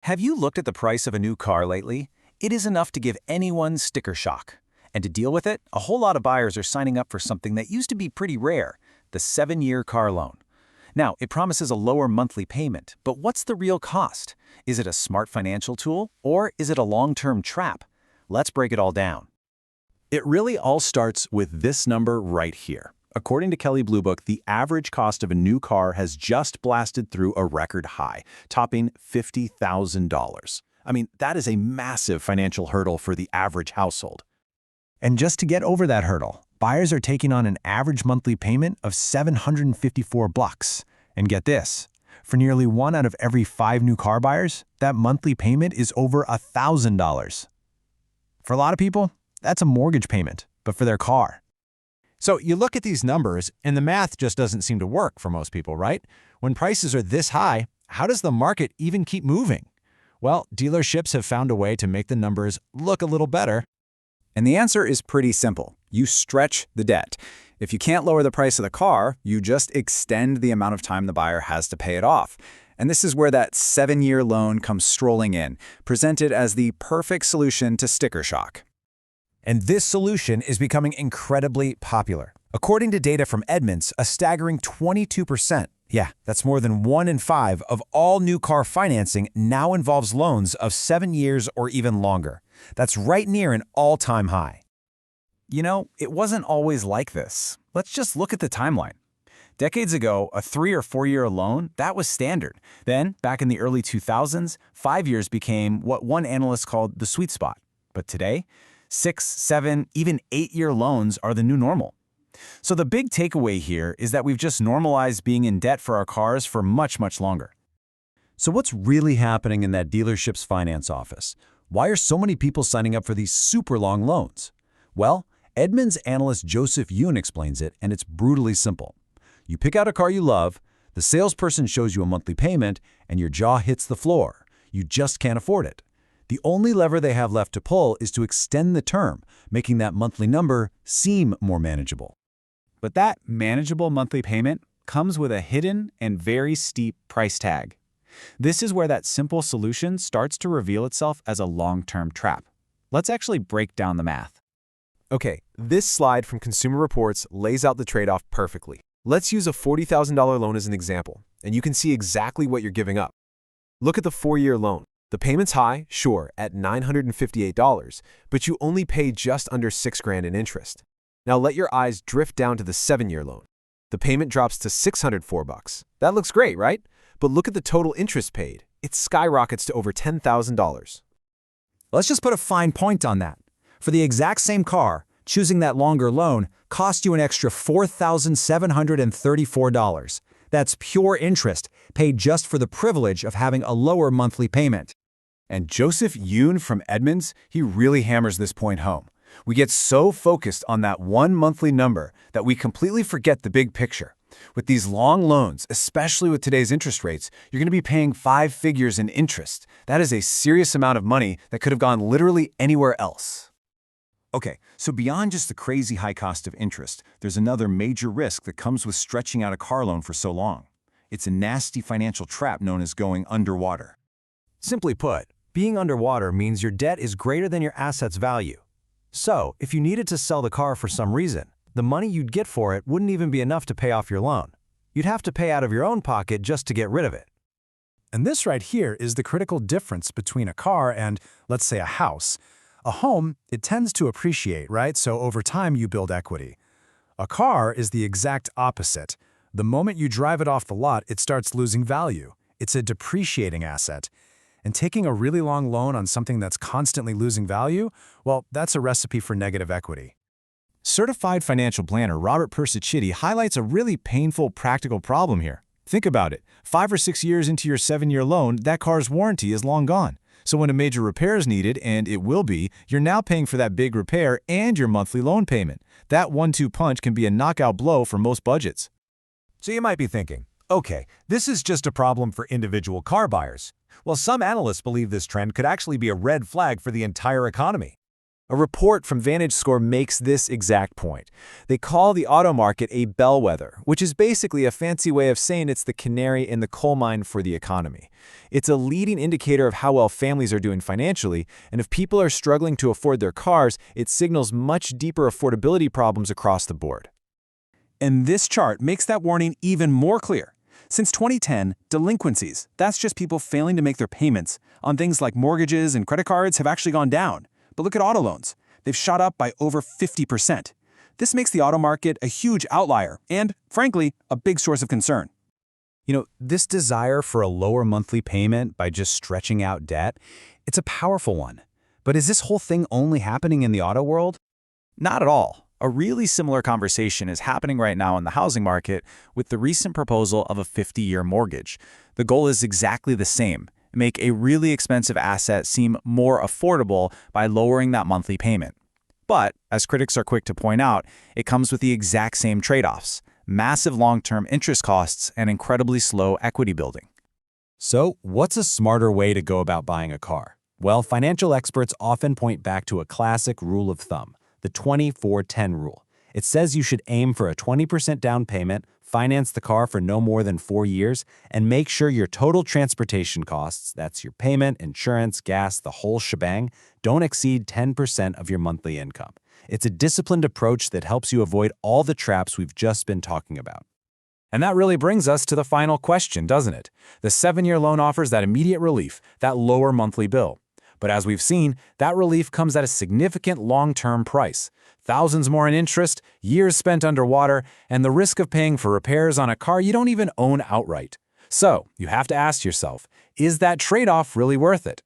Have you looked at the price of a new car lately? It is enough to give anyone sticker shock. And to deal with it, a whole lot of buyers are signing up for something that used to be pretty rare, the 7-year car loan. Now, it promises a lower monthly payment, but what's the real cost? Is it a smart financial tool, or is it a long-term trap? Let's break it all down. It really all starts with this number right here. According to Kelley Blue Book, the average cost of a new car has just blasted through a record high, topping $50,000. I mean, that is a massive financial hurdle for the average household. And just to get over that hurdle, buyers are taking on an average monthly payment of $754. And get this, for nearly 1 out of every 5 new car buyers, that monthly payment is over $1,000. For a lot of people, that's a mortgage payment, but for their car. So you look at these numbers, and the math just doesn't seem to work for most people, right? When prices are this high, how does the market even keep moving? Well, dealerships have found a way to make the numbers look a little better. And the answer is pretty simple. You stretch the debt. If you can't lower the price of the car, you just extend the amount of time the buyer has to pay it off. And this is where that 7-year loan comes strolling in, presented as the perfect solution to sticker shock. And this solution is becoming incredibly popular. According to data from Edmunds, a staggering 22%, that's more than 1 in 5 of all new car financing now involves loans of 7 years or even longer. That's right near an all-time high. You know, it wasn't always like this. Let's just look at the timeline. Decades ago, a 3 or 4-year loan, that was standard. Then, back in the early 2000s, 5 years became what one analyst called the sweet spot. But today, 6, 7, even 8-year loans are the new normal. So the big takeaway here is that we've just normalized being in debt for our cars for much, much longer. So what's really happening in that dealership's finance office? Why are so many people signing up for these super long loans? Well, Edmunds analyst Joseph Yoon explains it, and it's brutally simple. You pick out a car you love, the salesperson shows you a monthly payment, and your jaw hits the floor. You just can't afford it. The only lever they have left to pull is to extend the term, making that monthly number seem more manageable. But that manageable monthly payment comes with a hidden and very steep price tag. This is where that simple solution starts to reveal itself as a long-term trap. Let's actually break down the math. Okay, this slide from Consumer Reports lays out the trade-off perfectly. Let's use a $40,000 loan as an example, and you can see exactly what you're giving up. Look at the 4-year loan. The payment's high, sure, at $958, but you only pay just under $6,000 in interest. Now let your eyes drift down to the 7-year loan. The payment drops to $604. That looks great, right? But look at the total interest paid. It skyrockets to over $10,000. Let's just put a fine point on that. For the exact same car, choosing that longer loan cost you an extra $4,734. That's pure interest, paid just for the privilege of having a lower monthly payment. And Joseph Yoon from Edmunds, he really hammers this point home. We get so focused on that one monthly number that we completely forget the big picture. With these long loans, especially with today's interest rates, you're going to be paying 5 figures in interest. That is a serious amount of money that could have gone literally anywhere else. Okay, so beyond just the crazy high cost of interest, there's another major risk that comes with stretching out a car loan for so long. It's a nasty financial trap known as going underwater. Simply put, being underwater means your debt is greater than your asset's value. So, if you needed to sell the car for some reason, the money you'd get for it wouldn't even be enough to pay off your loan. You'd have to pay out of your own pocket just to get rid of it. And this right here is the critical difference between a car and, let's say, a house. A home, it tends to appreciate, right? So over time you build equity. A car is the exact opposite. The moment you drive it off the lot, it starts losing value. It's a depreciating asset. And taking a really long loan on something that's constantly losing value, well, that's a recipe for negative equity. Certified financial planner Robert Persicchetti highlights a really painful practical problem here. Think about it. 5 or 6 years into your 7-year loan, that car's warranty is long gone. So when a major repair is needed, and it will be, you're now paying for that big repair and your monthly loan payment. That 1-2 punch can be a knockout blow for most budgets. So you might be thinking, okay, this is just a problem for individual car buyers. Well, some analysts believe this trend could actually be a red flag for the entire economy. A report from VantageScore makes this exact point. They call the auto market a bellwether, which is basically a fancy way of saying it's the canary in the coal mine for the economy. It's a leading indicator of how well families are doing financially, and if people are struggling to afford their cars, it signals much deeper affordability problems across the board. And this chart makes that warning even more clear. Since 2010, delinquencies, that's just people failing to make their payments, on things like mortgages and credit cards have actually gone down. But look at auto loans. They've shot up by over 50%. This makes the auto market a huge outlier and, frankly, a big source of concern. This desire for a lower monthly payment by just stretching out debt, it's a powerful one. But is this whole thing only happening in the auto world? Not at all. A really similar conversation is happening right now in the housing market with the recent proposal of a 50-year mortgage. The goal is exactly the same: make a really expensive asset seem more affordable by lowering that monthly payment. But, as critics are quick to point out, it comes with the exact same trade-offs: massive long-term interest costs and incredibly slow equity building. So, what's a smarter way to go about buying a car? Well, financial experts often point back to a classic rule of thumb, the 20-4-10 rule. It says you should aim for a 20% down payment, finance the car for no more than 4 years, and make sure your total transportation costs, that's your payment, insurance, gas, the whole shebang, don't exceed 10% of your monthly income. It's a disciplined approach that helps you avoid all the traps we've just been talking about. And that really brings us to the final question, doesn't it? The 7-year loan offers that immediate relief, that lower monthly bill. But as we've seen, that relief comes at a significant long-term price. Thousands more in interest, years spent underwater, and the risk of paying for repairs on a car you don't even own outright. So, you have to ask yourself, is that trade-off really worth it?